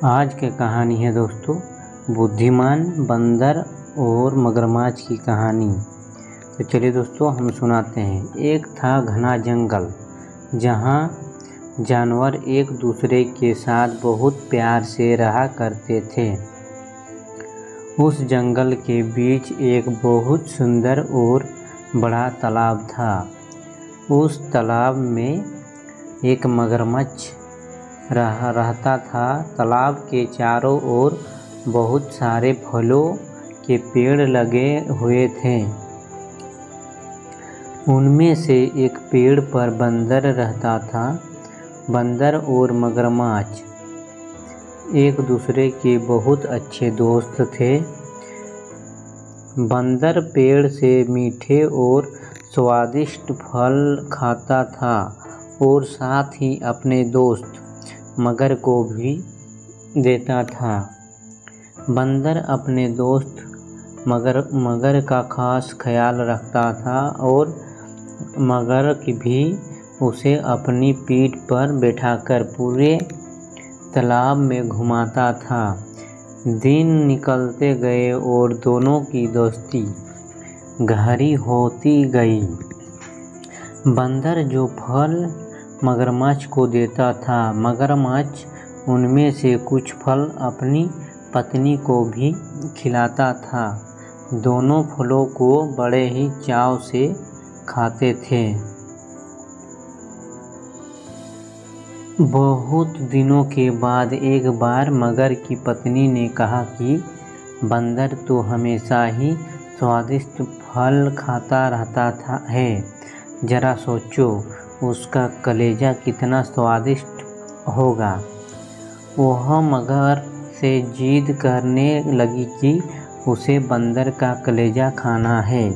आज की कहानी है दोस्तों बुद्धिमान बंदर और मगरमच्छ की कहानी। तो चलिए दोस्तों हम सुनाते हैं। एक था घना जंगल जहाँ जानवर एक दूसरे के साथ बहुत प्यार से रहा करते थे। उस जंगल के बीच एक बहुत सुंदर और बड़ा तालाब था। उस तालाब में एक मगरमच्छ रहता था। तालाब के चारों ओर बहुत सारे फलों के पेड़ लगे हुए थे। उनमें से एक पेड़ पर बंदर रहता था। बंदर और मगरमच्छ एक दूसरे के बहुत अच्छे दोस्त थे। बंदर पेड़ से मीठे और स्वादिष्ट फल खाता था और साथ ही अपने दोस्त मगर को भी देता था। बंदर अपने दोस्त मगर का खास ख्याल रखता था और मगर भी उसे अपनी पीठ पर बैठाकर पूरे तालाब में घुमाता था। दिन निकलते गए और दोनों की दोस्ती गहरी होती गई। बंदर जो फल मगरमच्छ को देता था, मगरमच्छ उनमें से कुछ फल अपनी पत्नी को भी खिलाता था। दोनों फलों को बड़े ही चाव से खाते थे। बहुत दिनों के बाद एक बार मगर की पत्नी ने कहा कि बंदर तो हमेशा ही स्वादिष्ट फल खाता रहता है। जरा सोचो उसका कलेजा कितना स्वादिष्ट होगा। वह मगर से जिद करने लगी कि उसे बंदर का कलेजा खाना है।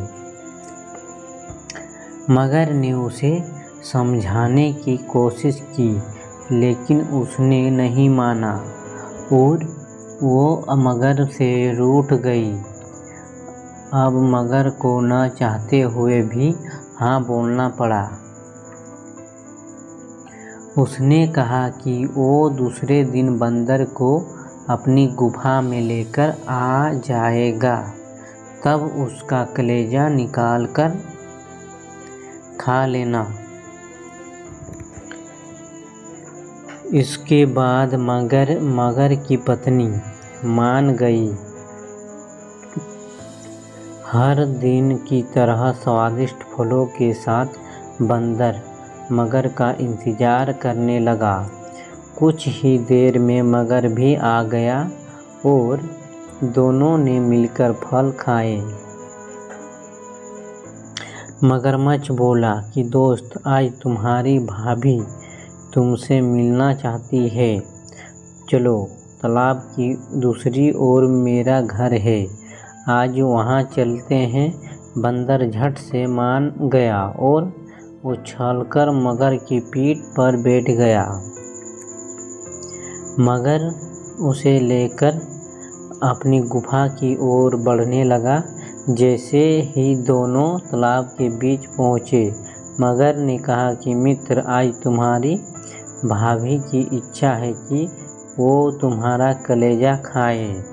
मगर ने उसे समझाने की कोशिश की लेकिन उसने नहीं माना और वो मगर से रूठ गई। अब मगर को न चाहते हुए भी हाँ बोलना पड़ा। उसने कहा कि वो दूसरे दिन बंदर को अपनी गुफा में लेकर आ जाएगा, तब उसका कलेजा निकालकर खा लेना। इसके बाद मगर की पत्नी मान गई। हर दिन की तरह स्वादिष्ट फलों के साथ बंदर मगर का इंतजार करने लगा। कुछ ही देर में मगर भी आ गया और दोनों ने मिलकर फल खाए। मगरमच्छ बोला कि दोस्त, आज तुम्हारी भाभी तुमसे मिलना चाहती है। चलो, तालाब की दूसरी ओर मेरा घर है, आज वहाँ चलते हैं। बंदर झट से मान गया और उछलकर मगर की पीठ पर बैठ गया। मगर उसे लेकर अपनी गुफा की ओर बढ़ने लगा। जैसे ही दोनों तालाब के बीच पहुँचे, मगर ने कहा कि मित्र, आज तुम्हारी भाभी की इच्छा है कि वो तुम्हारा कलेजा खाए।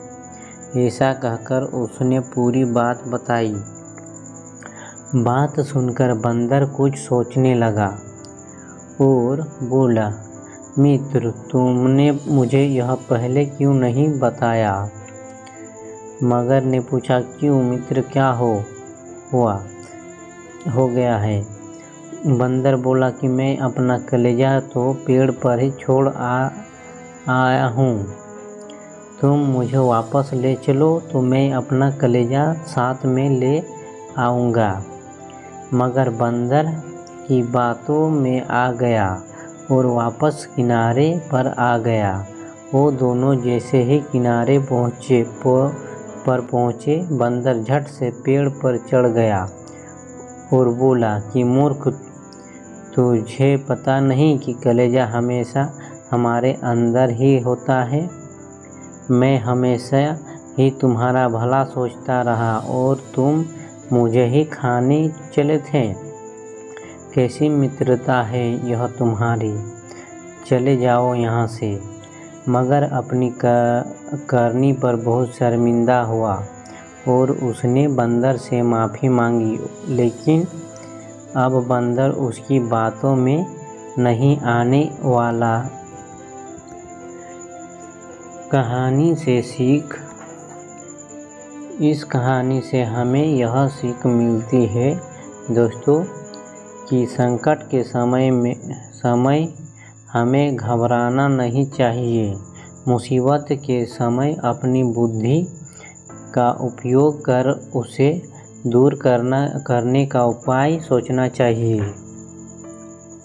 ऐसा कहकर उसने पूरी बात बताई। बात सुनकर बंदर कुछ सोचने लगा और बोला, मित्र, तुमने मुझे यह पहले क्यों नहीं बताया? मगर ने पूछा, क्यों मित्र, क्या हो गया है? बंदर बोला कि मैं अपना कलेजा तो पेड़ पर ही छोड़ आया हूँ। तुम मुझे वापस ले चलो तो मैं अपना कलेजा साथ में ले आऊँगा। मगर बंदर की बातों में आ गया और वापस किनारे पर आ गया। वो दोनों जैसे ही किनारे पहुँचे, बंदर झट से पेड़ पर चढ़ गया और बोला कि मूर्ख, तुझे पता नहीं कि कलेजा हमेशा हमारे अंदर ही होता है। मैं हमेशा ही तुम्हारा भला सोचता रहा और तुम मुझे ही खाने चले थे। कैसी मित्रता है यह तुम्हारी, चले जाओ यहाँ से। मगर अपनी करनी पर बहुत शर्मिंदा हुआ और उसने बंदर से माफ़ी मांगी, लेकिन अब बंदर उसकी बातों में नहीं आने वाला। कहानी से सीख। इस कहानी से हमें यह सीख मिलती है दोस्तों कि संकट के समय हमें घबराना नहीं चाहिए। मुसीबत के समय अपनी बुद्धि का उपयोग कर उसे दूर करने का उपाय सोचना चाहिए।